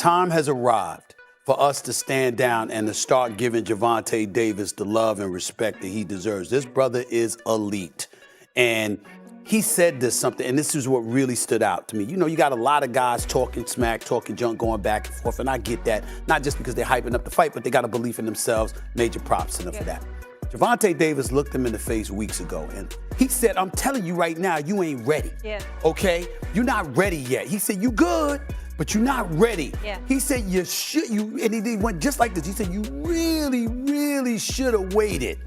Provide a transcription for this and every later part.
time has arrived for us to stand down and to start giving Gervonta Davis the love and respect that he deserves. This brother is elite. And he said this something, and this is what really stood out to me. You know, you got a lot of guys talking smack, talking junk, going back and forth, and I get that. Not just because they're hyping up the fight, but they got a belief in themselves. Major props to them for that. Gervonta Davis looked him in the face weeks ago, and he said, I'm telling you right now, you ain't ready. Okay? You're not ready yet. He said, you good, but you're not ready. He said, and he went just like this. He said, you really, really should have waited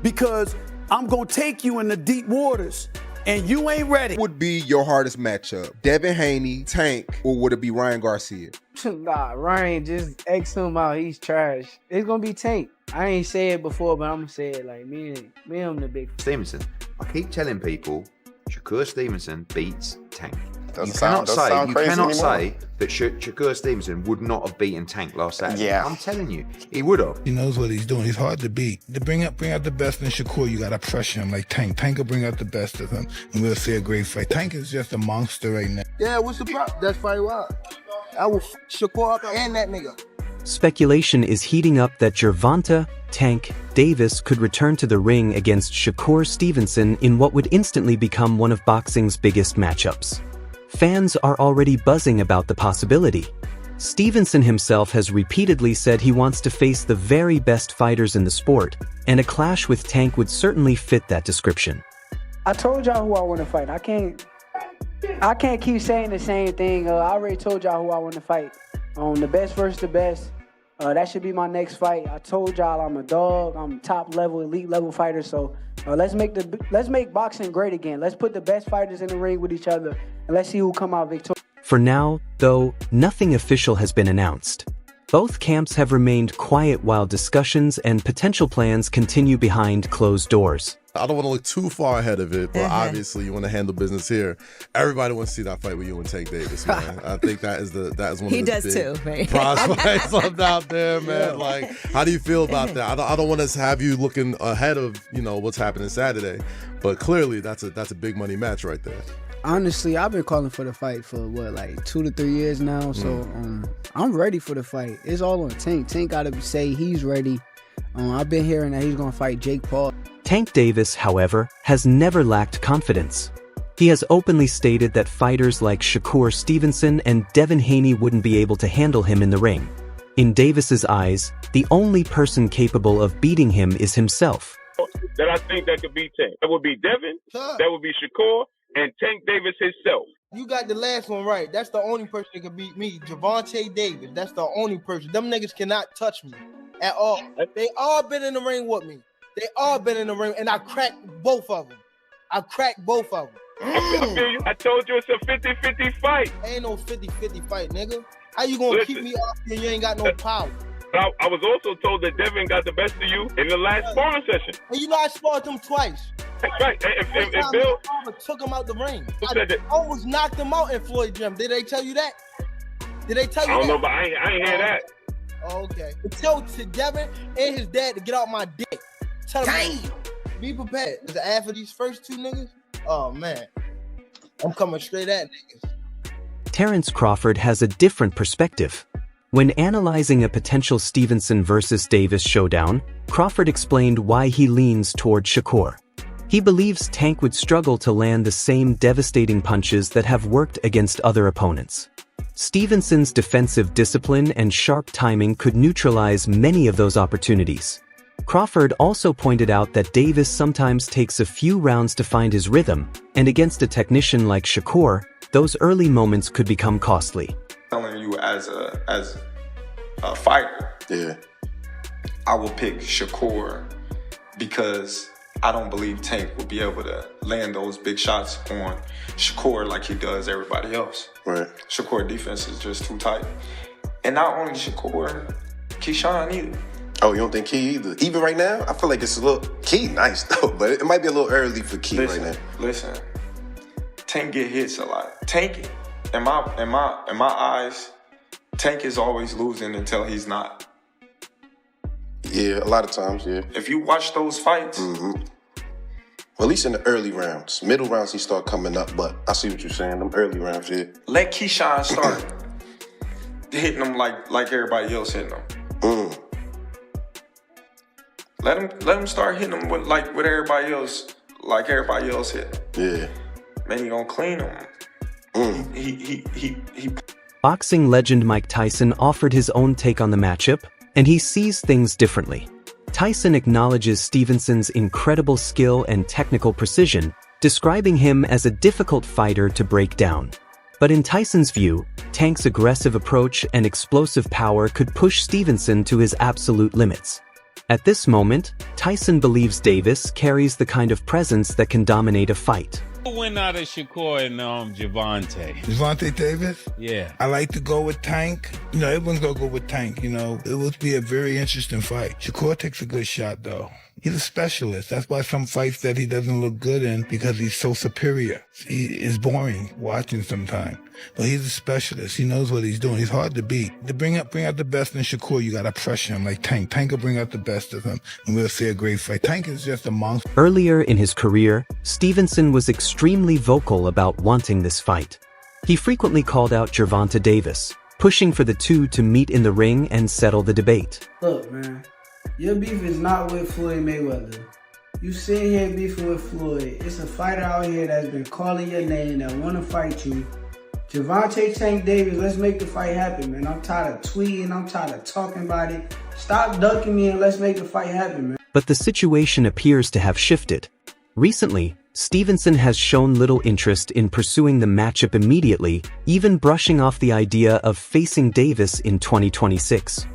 because I'm going to take you in the deep waters. And you ain't ready. What would be your hardest matchup? Devin Haney, Tank, or would it be Ryan Garcia? Nah, Ryan, just X him out. He's trash. It's gonna be Tank. I ain't say it before, but I'm gonna say it like me and him the big. Stevenson. I keep telling people, Shakur Stevenson beats Tank. You Doesn't cannot sound say that Shakur Stevenson would not have beaten Tank last Saturday. Yeah. I'm telling you, he would have. He knows what he's doing. He's hard to beat. To bring out the best in Shakur, you gotta pressure him like Tank. Tank will bring out the best of him, and we'll see a great fight. Tank is just a monster right now. Yeah, what's the problem? That's fight wild. I will Shakur up and that nigga. Speculation is heating up that Gervonta Tank Davis could return to the ring against Shakur Stevenson in what would instantly become one of boxing's biggest matchups. Fans are already buzzing about the possibility. Stevenson himself has repeatedly said he wants to face the very best fighters in the sport, and a clash with Tank would certainly fit that description. I told y'all who I want to fight. I can't keep saying the same thing. I already told y'all who I want to fight. The best versus the best. That should be my next fight. I told y'all I'm a dog. I'm top level, elite level fighter. So let's make boxing great again. Let's put the best fighters in the ring with each other, and let's see who come out victorious. For now, though, nothing official has been announced. Both camps have remained quiet while discussions and potential plans continue behind closed doors. I don't want to look too far ahead of it, but obviously you want to handle business here. Everybody wants to see that fight with you and Tank Davis, man. I think that is one of the big prize fights left out there, man. Like, how do you feel about that? I don't want to have you looking ahead of what's happening Saturday, but clearly that's a big money match right there. Honestly, I've been calling for the fight for 2 to 3 years now, so I'm ready for the fight. It's all on Tank. Tank got to say he's ready. I've been hearing that he's going to fight Jake Paul. Tank Davis, however, has never lacked confidence. He has openly stated that fighters like Shakur Stevenson and Devin Haney wouldn't be able to handle him in the ring. In Davis's eyes, the only person capable of beating him is himself. That I think that could beat Tank. That would be Devin, that would be Shakur, and Tank Davis himself. You got the last one right. That's the only person that can beat me. Gervonta Davis. That's the only person. Them niggas cannot touch me at all. They all been in the ring with me. They all been in the ring, and I cracked both of them. I I feel you. I told you it's a 50-50 fight. Ain't no 50-50 fight, nigga. How you gonna keep me off when you ain't got no power? But I was also told that Devin got the best of you in the last sparring session. And you know I sparred them twice. Right. If Bill took him out the ring, I almost knocked him out in Floyd Gym. Did they tell you that? Did they tell you that? I don't know, but I ain't hear that. Oh, okay. Tell to Devin and his dad to get out my dick. Tell him, be prepared. Because after these first two niggas, oh man, I'm coming straight at niggas. Terrence Crawford has a different perspective. When analyzing a potential Stevenson versus Davis showdown, Crawford explained why he leans toward Shakur. He believes Tank would struggle to land the same devastating punches that have worked against other opponents. Stevenson's defensive discipline and sharp timing could neutralize many of those opportunities. Crawford also pointed out that Davis sometimes takes a few rounds to find his rhythm, and against a technician like Shakur, those early moments could become costly. Telling you as a fighter, I will pick Shakur because I don't believe Tank will be able to land those big shots on Shakur like he does everybody else. Right. Shakur defense is just too tight. And not only Shakur, Keyshawn either. Oh, you don't think Key either? Even right now, I feel like it's a little Key nice though, but it might be a little early for Key right now. Listen, Tank get hits a lot. Tank, in my eyes, Tank is always losing until he's not. Yeah, a lot of times, yeah. If you watch those fights, well, at least in the early rounds, middle rounds he start coming up. But I see what you're saying. Them early rounds, yeah. Let Keyshawn start. hitting them like everybody else hitting them. Let him start hitting them with everybody else, like everybody else hit. Yeah. Man, he gonna clean them. He Boxing legend Mike Tyson offered his own take on the matchup, and he sees things differently. Tyson acknowledges Stevenson's incredible skill and technical precision, describing him as a difficult fighter to break down. But in Tyson's view, Tank's aggressive approach and explosive power could push Stevenson to his absolute limits. At this moment, Tyson believes Davis carries the kind of presence that can dominate a fight. Who win out of Shakur and Gervonta? Gervonta Davis? Yeah. I like to go with Tank. Everyone's gonna go with Tank, It would be a very interesting fight. Shakur takes a good shot, though. He's a specialist. That's why some fights that he doesn't look good in, because he's so superior. He is boring watching sometimes. But he's a specialist. He knows what he's doing. He's hard to beat. To bring out the best in Shakur, you gotta pressure him like Tank. Tank will bring out the best of him, and we'll see a great fight. Tank is just a monster. Earlier in his career, Stevenson was extremely vocal about wanting this fight. He frequently called out Gervonta Davis, pushing for the two to meet in the ring and settle the debate. Look, man, your beef is not with Floyd Mayweather. You sitting here beefing with Floyd. It's a fighter out here that's been calling your name that want to fight you. Gervonta Tank Davis, let's make the fight happen, man. I'm tired of tweeting. I'm tired of talking about it. Stop ducking me and let's make the fight happen, man. But the situation appears to have shifted. Recently, Stevenson has shown little interest in pursuing the matchup immediately, even brushing off the idea of facing Davis in 2026.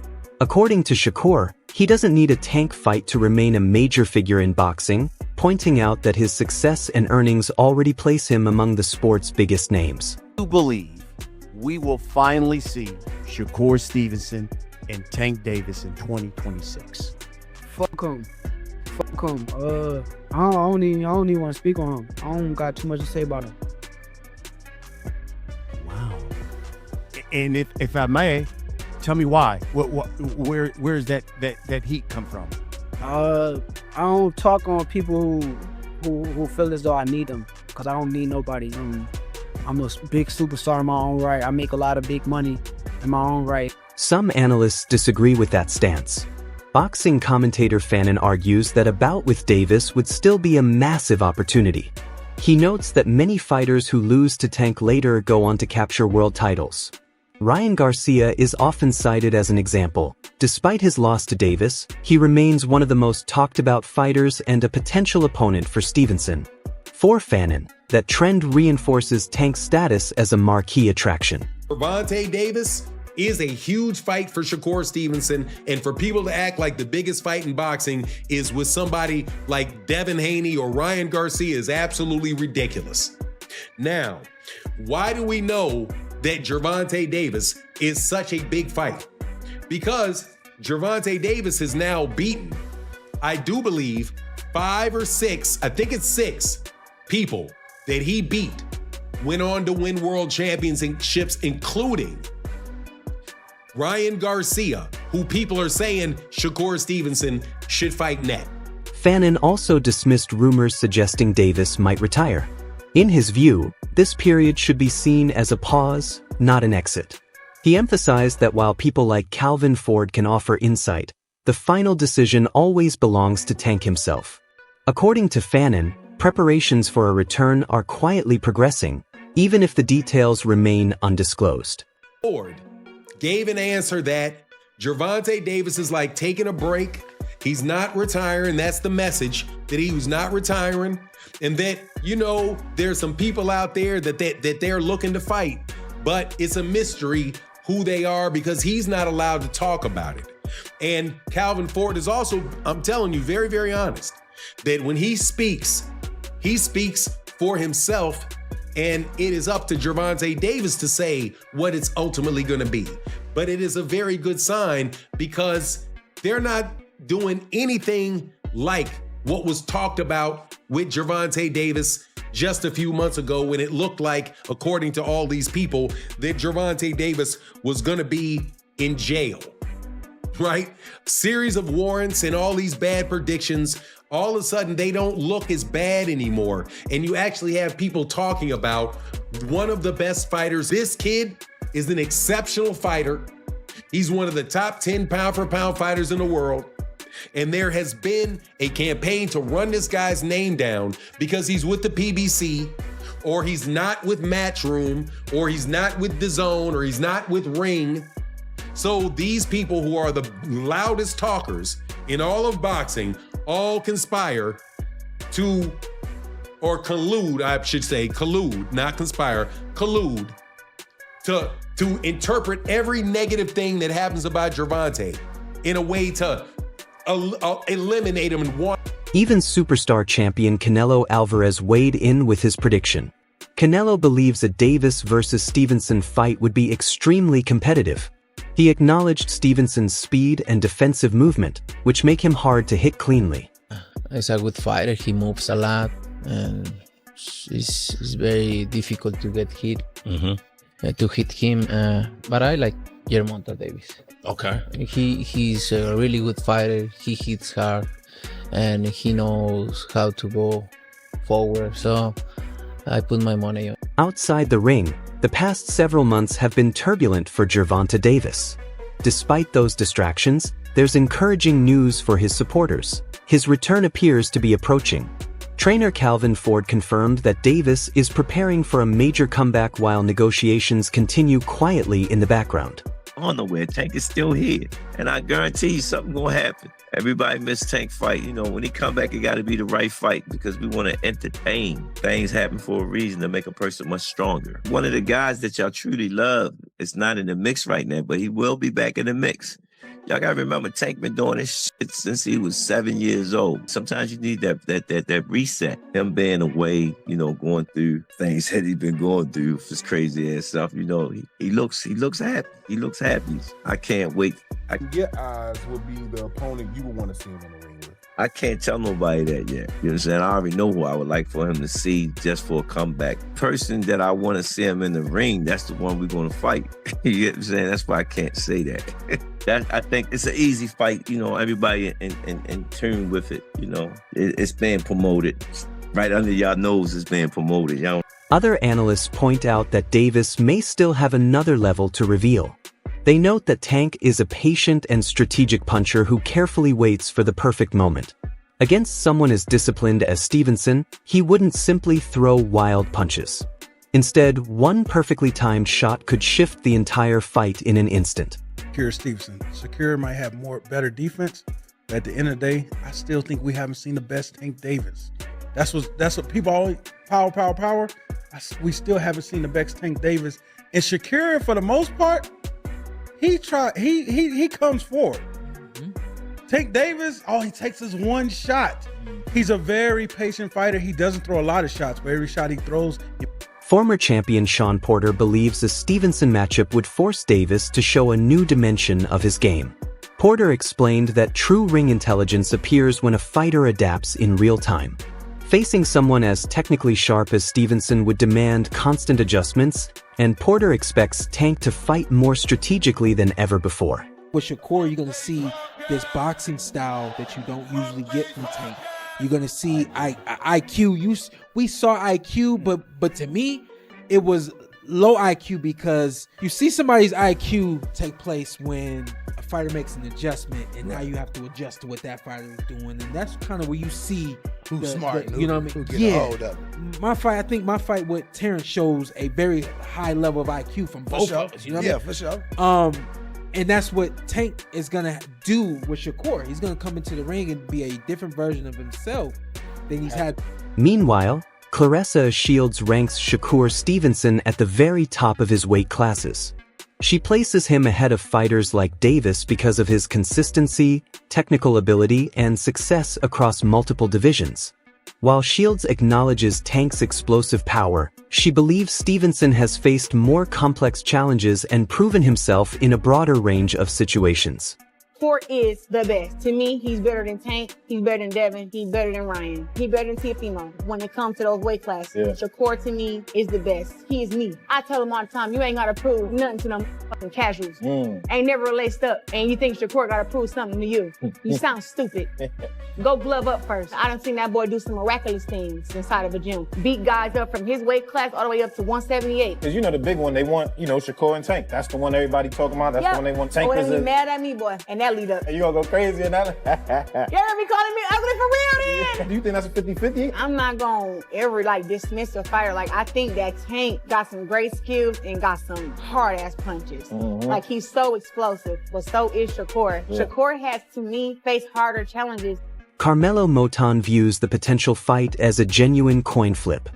According to Shakur, he doesn't need a Tank fight to remain a major figure in boxing, pointing out that his success and earnings already place him among the sport's biggest names. I believe we will finally see Shakur Stevenson and Tank Davis in 2026. Fuck him. I don't even want to speak on him. I don't got too much to say about him. Wow. And if I may, tell me why. Where is that heat come from? I don't talk on people who feel as though I need them, because I don't need nobody. I'm a big superstar in my own right. I make a lot of big money in my own right. Some analysts disagree with that stance. Boxing commentator Fannin argues that a bout with Davis would still be a massive opportunity. He notes that many fighters who lose to Tank later go on to capture world titles. Ryan Garcia is often cited as an example. Despite his loss to Davis, he remains one of the most talked about fighters and a potential opponent for Stevenson. For Fannin, that trend reinforces Tank's status as a marquee attraction. Gervonta Davis is a huge fight for Shakur Stevenson, and for people to act like the biggest fight in boxing is with somebody like Devin Haney or Ryan Garcia is absolutely ridiculous. Now, why do we know that Gervonta Davis is such a big fight? Because Gervonta Davis has now beaten, I do believe, 5 or 6, I think it's 6 people that he beat went on to win world championships, including Ryan Garcia, who people are saying Shakur Stevenson should fight net. Fannin also dismissed rumors suggesting Davis might retire. In his view, this period should be seen as a pause, not an exit. He emphasized that while people like Calvin Ford can offer insight, the final decision always belongs to Tank himself. According to Fannin, preparations for a return are quietly progressing, even if the details remain undisclosed. Ford gave an answer that Gervonta Davis is like taking a break. He's not retiring. That's the message, that he was not retiring. And that, there's some people out there that they're looking to fight, but it's a mystery who they are because he's not allowed to talk about it. And Calvin Ford is also, I'm telling you, very, very honest, that when he speaks for himself, and it is up to Gervonta Davis to say what it's ultimately going to be. But it is a very good sign because they're not doing anything like what was talked about with Gervonta Davis just a few months ago, when it looked like, according to all these people, that Gervonta Davis was going to be in jail, right? Series of warrants and all these bad predictions. All of a sudden, they don't look as bad anymore. And you actually have people talking about one of the best fighters. This kid is an exceptional fighter. He's one of the top 10 pound-for-pound fighters in the world. And there has been a campaign to run this guy's name down because he's with the PBC, or he's not with Matchroom, or he's not with DAZN, or he's not with Ring. So these people who are the loudest talkers in all of boxing all conspire to, or collude, I should say, collude, not conspire, collude to interpret every negative thing that happens about Gervonta in a way to eliminate him in one. Even superstar champion Canelo Alvarez weighed in with his prediction. Canelo believes a Davis versus Stevenson fight would be extremely competitive. He acknowledged Stevenson's speed and defensive movement, which make him hard to hit cleanly. He's a good fighter. He moves a lot, and it's very difficult to get hit. To hit him, but I like Gervonta Davis. Okay. He's a really good fighter. He hits hard, and he knows how to go forward. So I put my money on. Outside the ring, the past several months have been turbulent for Gervonta Davis. Despite those distractions, there's encouraging news for his supporters. His return appears to be approaching. Trainer Calvin Ford confirmed that Davis is preparing for a major comeback while negotiations continue quietly in the background. I don't know where Tank is still here, and I guarantee you something gonna happen. Everybody missed Tank fight. You know, when he come back, it got to be the right fight because we want to entertain. Things happen for a reason to make a person much stronger. One of the guys that y'all truly love is not in the mix right now, but he will be back in the mix. Y'all gotta remember, Tank been doing this shit since he was 7 years old. Sometimes you need that reset. Him being away, you know, going through things that he's been going through, his crazy ass stuff. You know, he looks happy. He looks happy. I can't wait. Your eyes would be the opponent you would want to see him in the ring with. I can't tell nobody that yet. You know what I'm saying? I already know who I would like for him to see just for a comeback. Person that I want to see him in the ring, that's the one we're going to fight. You know what I'm saying? That's why I can't say that. I think it's an easy fight. You know, everybody in tune with it. You know, it's being promoted. Right under y'all nose is being promoted. Y'all. Other analysts point out that Davis may still have another level to reveal. They note that Tank is a patient and strategic puncher who carefully waits for the perfect moment. Against someone as disciplined as Stevenson, he wouldn't simply throw wild punches. Instead, one perfectly timed shot could shift the entire fight in an instant. Shakur Stevenson. Shakur might have better defense, but at the end of the day, I still think we haven't seen the best Tank Davis. That's what people always power. We still haven't seen the best Tank Davis. And Shakur, for the most part, he comes forward. Tank Davis, all he takes is one shot. He's a very patient fighter. He doesn't throw a lot of shots, but every shot he throws. Former champion Sean Porter believes a Stevenson matchup would force Davis to show a new dimension of his game. Porter explained that true ring intelligence appears when a fighter adapts in real time. Facing someone as technically sharp as Stevenson would demand constant adjustments, and Porter expects Tank to fight more strategically than ever before. With Shakur, you're going to see this boxing style that you don't usually get from Tank. You're going to see IQ. We saw IQ, but to me, it was low IQ because you see somebody's IQ take place when a fighter makes an adjustment, and now you have to adjust to what that fighter is doing, and that's kind of where you see who's smart. You know what I mean? Yeah. I think my fight with Terrence shows a very high level of IQ from both of us. You know what I mean? For sure. And that's what Tank is gonna do with Shakur. He's gonna come into the ring and be a different version of himself than he's had. Meanwhile, Claressa Shields ranks Shakur Stevenson at the very top of his weight classes. She places him ahead of fighters like Davis because of his consistency, technical ability, and success across multiple divisions. While Shields acknowledges Tank's explosive power, she believes Stevenson has faced more complex challenges and proven himself in a broader range of situations. Shakur is the best. To me, he's better than Tank. He's better than Devin. He's better than Ryan. He's better than Tiafimo. When it comes to those weight classes, Shakur to me is the best. He is me. I tell him all the time, you ain't gotta prove nothing to them fucking casuals. Ain't never laced up, and you think Shakur gotta prove something to you. You sound stupid. Go glove up first. I done seen that boy do some miraculous things inside of a gym. Beat guys up from his weight class all the way up to 178. Because you know the big one, they want, Shakur and Tank. That's the one everybody talking about. That's the one they want. Tank is be mad at me, boy, and that lead up. You gonna go crazy in that? Y'all be calling me ugly for real then? Do you think that's a 50-50? I'm not gonna ever dismiss a fighter. I think that Tank got some great skills and got some hard ass punches. He's so explosive, but so is Shakur. Shakur has, to me, faced harder challenges. Carmelo Moton views the potential fight as a genuine coin flip.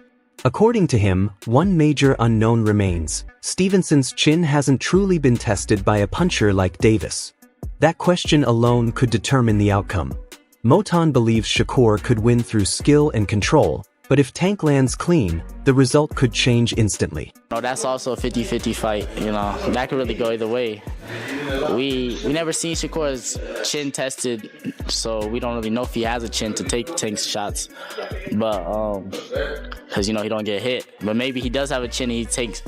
According to him, one major unknown remains. Stevenson's chin hasn't truly been tested by a puncher like Davis. That question alone could determine the outcome. Moton believes Shakur could win through skill and control, but if Tank lands clean, the result could change instantly. That's also a 50-50 fight, That could really go either way. We never seen Shakur's chin tested, so we don't really know if he has a chin to take Tank's shots. But because he don't get hit. But maybe he does have a chin. He takes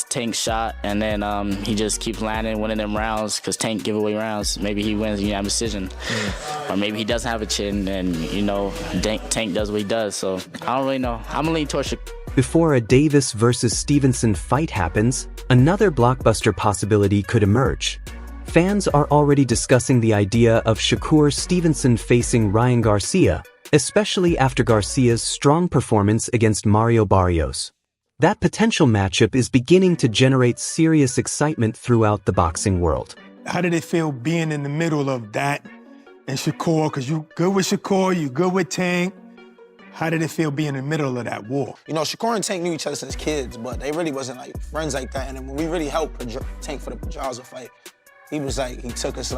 Tank's shot, and then he just keeps landing, winning them rounds because Tank give away rounds. Maybe he wins unanimous decision, or maybe he doesn't have a chin, and Tank does what he does. So I don't really know. I'm gonna lean towards Shakur. Before a Davis versus Stevenson fight happens, another blockbuster possibility could emerge. Fans are already discussing the idea of Shakur Stevenson facing Ryan Garcia, especially after Garcia's strong performance against Mario Barrios. That potential matchup is beginning to generate serious excitement throughout the boxing world. How did it feel being in the middle of that and Shakur? Because you good with Shakur, you good with Tank. How did it feel being in the middle of that war? Shakur and Tank knew each other since kids, but they really wasn't friends like that. And then when we really helped Tank for the Pedraza fight, he was he took us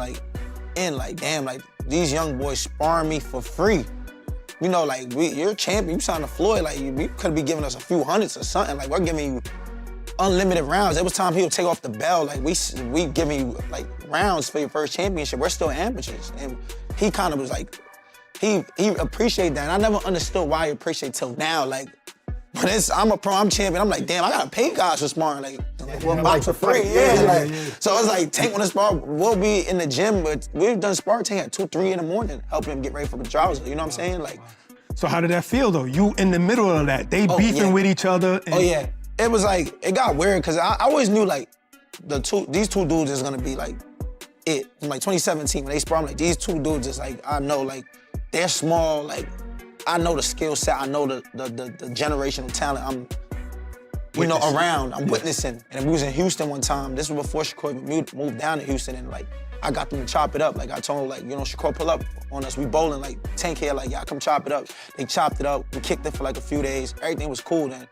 damn, these young boys sparring me for free. You're a champion, you signed to Floyd, you could be giving us a few hundreds or something. We're giving you unlimited rounds. It was time he would take off the bell. We giving you rounds for your first championship. We're still amateurs. And he kind of was he appreciated that. And I never understood why he appreciated till now. When I'm a pro, I'm champion, I'm damn, I gotta pay guys for sparring. One box for free, So it's Tank on the spar, we'll be in the gym, but we've done spar Tank at 2, 3 in the morning, helping him get ready for the Pedraza, you know what I'm saying? So how did that feel though? You in the middle of that, they beefing with each other. And... It was it got weird, because I always knew these two dudes is gonna be it. From 2017, when they spar, I'm these two dudes is I know they're small, I know the skill set, I know the generational talent I'm around, I'm witnessing. And we was in Houston one time, this was before Shakur moved down to Houston, and I got them to chop it up. I told them, Shakur pull up on us, we bowling, Tank here, y'all come chop it up. They chopped it up, we kicked it for a few days, everything was cool then.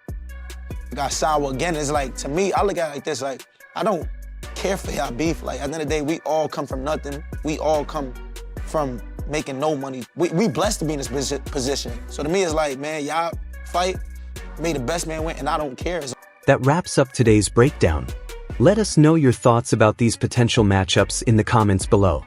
It got sour again, it's to me, I look at it like this, I don't care for y'all beef. At the end of the day, we all come from nothing. We all come from making no money. We blessed to be in this position. So to me, it's man, y'all fight, may the best man win, and I don't care. That wraps up today's breakdown. Let us know your thoughts about these potential matchups in the comments below.